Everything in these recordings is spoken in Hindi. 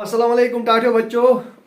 अस्सलाम वालेकुम टाटियो बच्चों,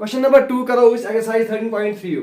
Question number 2 करो इस exercise 13.3.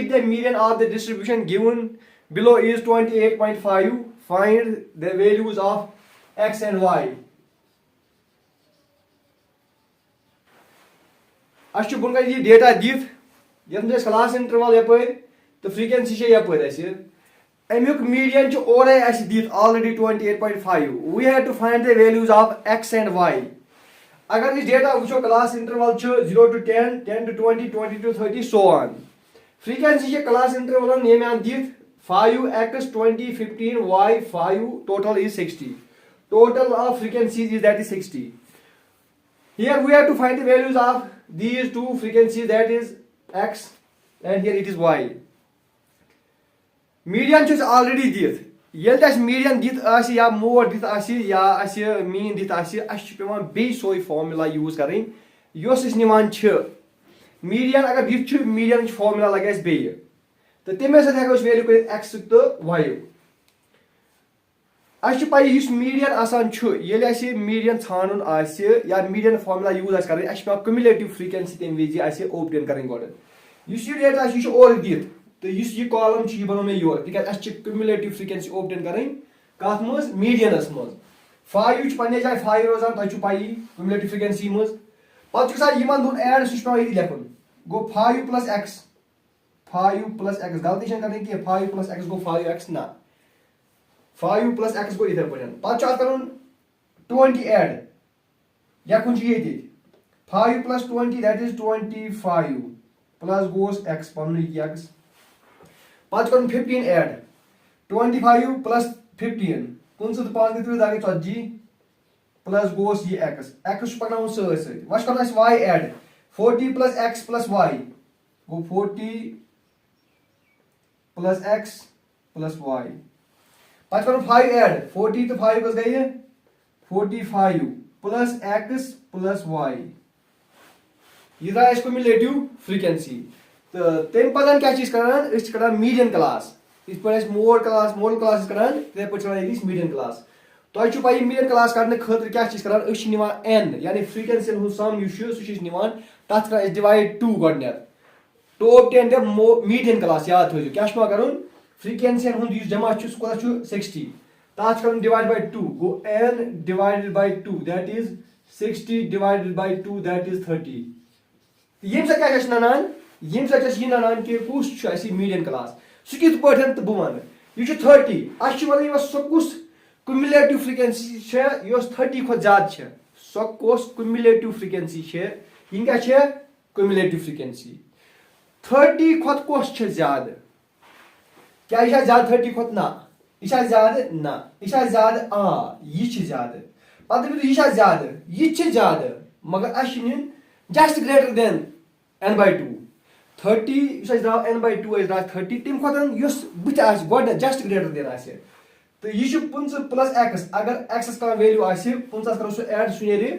if the median of the distribution given below is 28.5, find the values of x and y. अस बुन कन यह डेटा दित ये क्लास इंटरवल यप तो फ्रीक्वेंसी यप अमुक मीडियन और दित already 28.5. We have to find the values of x and y. अगर इस डेटा वो class interval 0 to 10, 10 to 20, 20 to 30 so on. Frequency class interval ये दित 5x 20 15 y 5 total is 60. Total of frequencies is that is 60. Here we have to find the values of these two frequencies, that is x and here it is y. Median is already dit. Yel tas median dit asi ya more dit asi ya asi mean dit asi asi pevan be soy formula use karin. Yos is niman ch. Median agar dit ch median formula lagas be. तो तमे सत हेको वैल्यू कर x तो y. अस पाई इस मीडियन आसान छु येले असे मीडियन छानुन आसे या मीडियन फार्मूला यूज आस करन अस पे क्युमुलेटिव फ्रीक्वेंसी तम विजि आसे ऑब्टेन करन गोड. इस ये डेटा इस और दित तो इस ये कॉलम छि बनो मे योर तिक अस छि क्युमुलेटिव फ्रीक्वेंसी ऑब्टेन करन कत मज मीडियनस मज 5 छ पने जाय 5 रोजान त छु पाई क्युमुलेटिव फ्रीक्वेंसी मज पत छ सा यमन दोन ऐड सुच पे यदि लेखन गो 5 + x 5 + x गलती छ करन कि 5 + x गो 5x ना 5 + x गो इधर पड़न पत छ करन 20 ऐड या कुछ ये दे 5 + 20 that is 25 plus goes x पन x पत करन 15 ऐड 25 + 15 कुन से 5 के 3 दागे 40 plus goes ये x x पकड़ाउन से वश करन अस y ऐड 40 + x + y गो 40 + x + y पत करो 5 ऐड 40 तो 5 कस गई 45 plus x plus y. ये रहा इसको क्युमुलेटिव फ्रीक्वेंसी. तो तम पदन क्या चीज करान इस करान मीडियन क्लास इस पर मोड क्लास करान ते पर चला इस मीडियन क्लास. तो छु पाई मीडियन क्लास करने खतर क्या चीज करान इस निवा n यानी फ्रीक्वेंसी हु सम यु छु सु निवान तत कर डिवाइड 2 गडनेट तो ऑब्टेन द मीडियन क्लास याद हो क्या छ करूं फ्रीक्वेंसी हुन यूज जमा छु कोला छु 60 ताच करन डिवाइड बाय 2 गो n divided by 2 that is 60 divided by 2 that is 30. यम से क्या छ ननान यम से छ ननान के कुछ छ ऐसी मीडियन क्लास सु कित पठन त बुमान यु छ 30 अश वन यो सकुस क्युमुलेटिव फ्रीक्वेंसी छ यो 30 खो ज्यादा छ सकुस क्युमुलेटिव फ्रीक्वेंसी छ इनका छ क्युमुलेटिव फ्रीक्वेंसी 30 खो कोस छ ज्यादा क्या यह ज्यादा 30 खोत ना यह ज्यादा ना यह ज्यादा यह ज्यादा पत यह ज्यादा यह ज्यादा मगर अशन जस्ट ग्रेटर देन n/2 30 द्राव n/2 द्राव 30 तम खोतन बुत गड जस्ट ग्रेटर देन आसे तो यह 15 + x अगर x का वैल्यू आसे 15 करो सो ऐड सु नेरे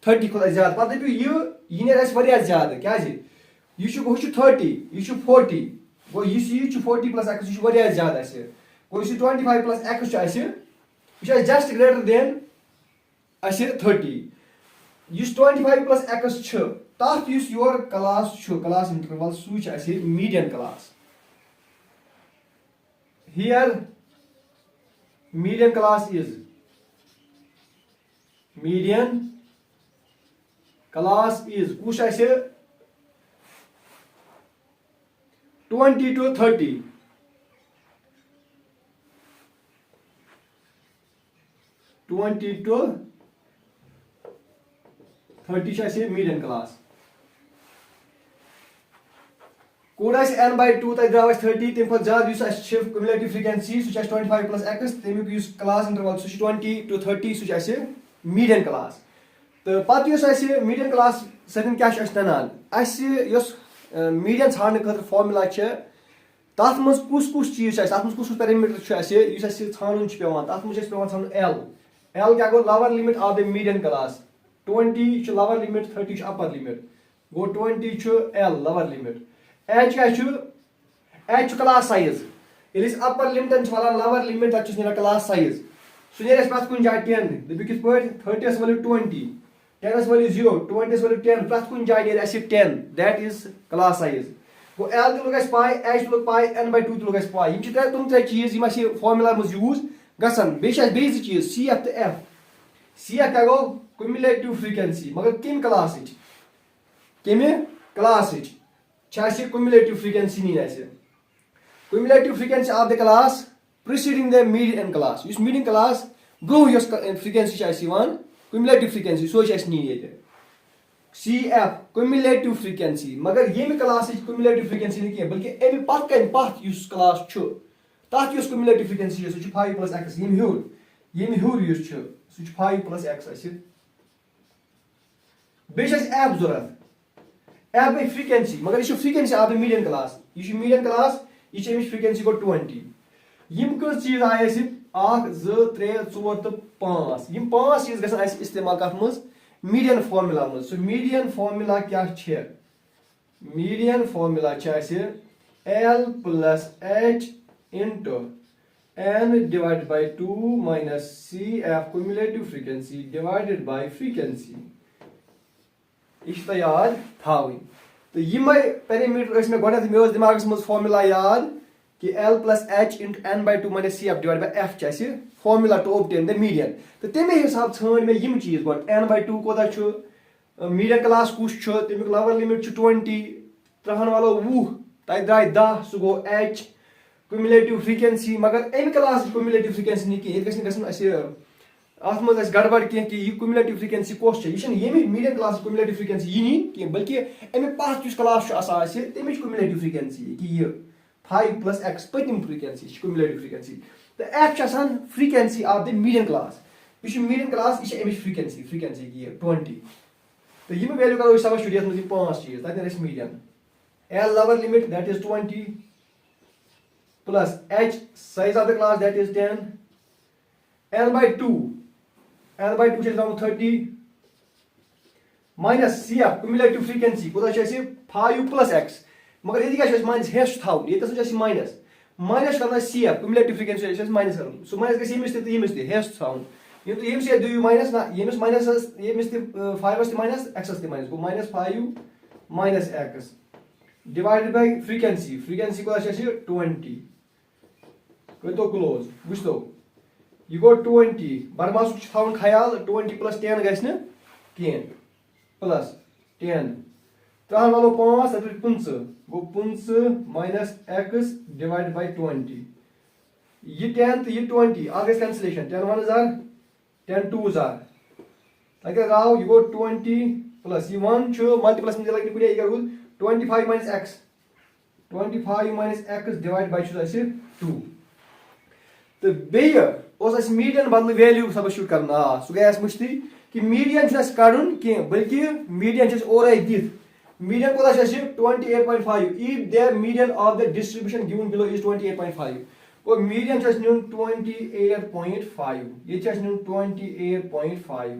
30 खोत ज्यादा पत यह नेर आसे वरिया ज्यादा क्या यह 30 यह 40 गो यह 40 + x वरिया ज्यादा आसे गो 25 + x आसे यह जस्ट ग्रेटर देन आसे 30 यह 25 + x छ तथ यस योर क्लास छ क्लास इंटरवल सु छ आसे median class. Here median class is median class is कुछ आसे 20 to 30 20 to 30 छ मीडियन क्लास कोड n/2 तक द्राव 30 तम खो ज्यादा युस क्युमुलेटिव फ्रीक्वेंसी सु 25 + x तमिक युस क्लास इंटरवल सु 20 to 30 सु मीडियन क्लास. तो पत युस मीडियन क्लास सदन क्या ननान अस मीडियन छाड़ने खतर फार्मूला तथ मज कुस चीज तथ मज कुस पैरामीटर छान पेवान तथ मज पेवान छान l क्या गो lower limit of the median class 20 lower limit 30 upper limit गो 20 l लोअर लिमिट h क्या h class size upper limit वाला लोअर लिमिट तक क्लास साइज सो नेर प्रत कुन जाए 10 दपु कित पट 30 वैल्यू 20 10 वैल्यू 0 20 वैल्यू 10 प्रत कुन जाए नेर 10 that is class size go L तो लोग पाई एच लोग पाई n/2 तो लोग पाई यम तुम त्रे चीज यम फॉर्मूला मज यूज गसन बे चीज CF तो F CF क्या गो cumulative frequency मगर किम क्लास cumulative frequency नी ऐसे cumulative frequency of the class preceding the median class yes median class bro yes frequency ऐसे वन cumulative frequency सो ऐसे नी ये CF cumulative frequency मगर ये में क्लास cumulative frequency नहीं किया बल्कि एम पत कन पत यस क्लास छु तात यस cumulative frequency सो 5 + x यम ह्यूर यस छु सो 5 + x ऐसे बेश एफ जरूरत एफ गई फ्रीक्वेंसी मगर यह frequency of the median class यह मीडियन क्लास यह फ्रीक्वेंसी गो 20 यम कस चीज आए 1 2 3 4 तो 5 यम 5 चीज गसन इस्तेमाल कत मज मीडियन फार्मूला मज सो मीडियन फार्मूला क्या छे मीडियन फार्मूला छे L + H into n divided by 2 minus CF cumulative frequency divided by frequency इस याद थावन तो यम पैरामीटर मे गोत मे दिमागस मज फार्मूला याद कि L + H into n/2 minus CF divided by F चे formula to obtain the median तो तमे हिसाब छान मे यम चीज गोट n/2 कोता छु मीडियन क्लास कुछ छु तमिक लोअर लिमिट छु 20 3 वालो 20 तै द्राय 10 सु गो H cumulative frequency मगर एम क्लास cumulative frequency नी कि गसन गसन असे आत मज गड़बड़ कह कि यह cumulative frequency कोस ये मीडियन क्लास cumulative frequency यह नी कह बल्कि अमे पत क्लास तमिच cumulative frequency कि यह 5 + x पतिम frequency cumulative frequency तो F frequency of the median class यह median class यह अमिच frequency कि 20 तो यह वैल्यू करो सब स्टूडियस मज 5 चीज तक median L lower limit that is 20 plus H size of the class that is 10 L/2 is 30 minus CF cumulative frequency कोता 5 + x मगर ये क्या माइनस हेस थाउन ये माइनस करना CF cumulative frequency माइनस कर सो माइनस गस यमिस ते हेस थाउन ये तो यमिस दु माइनस ना यमिस माइनस यमिस ते 5 ते माइनस x ते माइनस गो -5 - x डिवाइडेड बाय फ्रीक्वेंसी कोता 20 तो क्लोज वुस्तो यह गो 20 बरमास थावन ख्याल 20 + 10 गस न कह प्लस 10 3 वालो 5 तब 15 गो 15 - x डिवाइडेड बाय 20 यह 10 तो यह 20 आ गई कैंसिलेशन 10 1 जार 10 2 जार अगर राव यह गो 20 प्लस यह 1 छु मल्टीप्लस में लगे कुछ यह 25 - x 25 - x डिवाइड बाय 2 तो बेस मीडियन बदल वैल्यू सबस्टिट्यूट करना सह गई मुश्ती कि मीडियन कड़न कह बल्कि मीडियन ओर दिख मीडियन कोता 28.5 if the median of the distribution given below is 28.5 go median न्यून 28.5 ये न्यून 28.5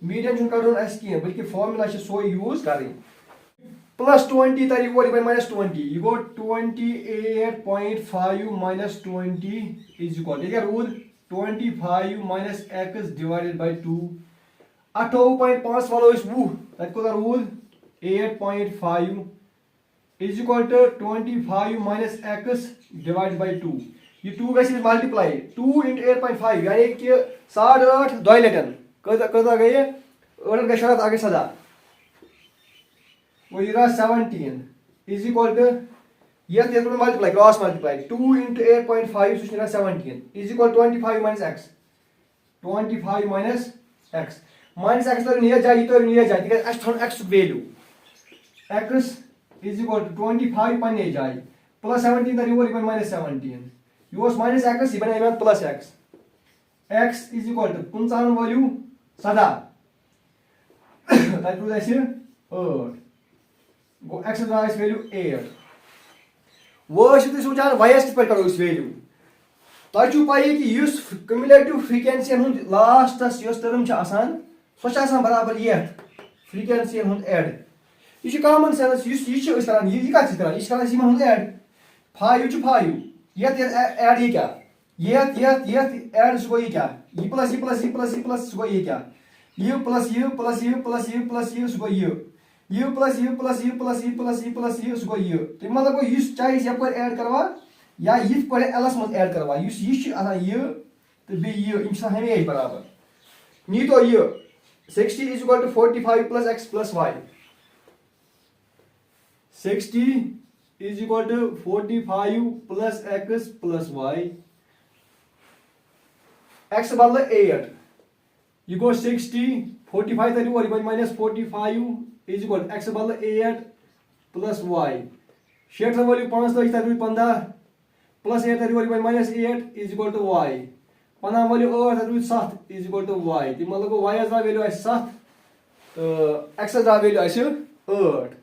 मीडियन कड़न कह बल्कि फार्मूला सो यूज करें +20 तर यह -20 यह गो 28.5 - 20 इज इक्वल क्या रूल 25 - x डिवाइडेड बाय 2 28.5 वालो 20 तक कोता रूल 8.5 is equal to 25 - x divided by 2 ये 2 गई मल्टीप्लाई 2 × 8.5 यानी कि 8.5 2 लटन कता गई 8 गई 7 आगे 7 वो ये 17 इज इक्वल टू ये multiply cross multiply 2 × 8.5 so 17 is equal 25 - x 25 - x तो नियर जाए तो नियर जाए तिक अस थोन x value x is equal to 25 पन्ने जाए प्लस 17 तर योर -17 योस -x ये बने plus x x is equal to 55 value 7 तक 8 गो x द्राइस वैल्यू 8 वो सोचान वायस पे करो इस वैल्यू तु पाई कि युस क्युमुलेटिव फ्रीक्वेंसी हुन लास्टस यस टर्म छ आसान सो छ आसान बराबर ये फ्रीक्वेंसी हुन ऐड ये कॉमन सेंस युस ये छ करन ये का छ करन ये करन सिम हुन ऐड 5 छ 5 ये ऐड ये क्या ऐड सो ये क्या ये प्लस सो ये क्या ये प्लस सो ये प्लस सो ये तो मतलब गो इस चाहे यप ऐड करवा या ये पे एलस मज ऐड करवा ये ये तो बे ये हमेशा बराबर नी तो ये 60 is equal to 45 plus x plus y 60 is equal to 45 plus x plus y x बदल 8 ये गो 60 45 तरी और minus 45 is equal to x बदल 8 plus y 6 वाली 5 तरी 15 plus 8 तरी और minus 8 is equal to y 15 वाली 8 तरी 7 is equal to y तो मतलब y का वैल्यू 7 तो x का वैल्यू 8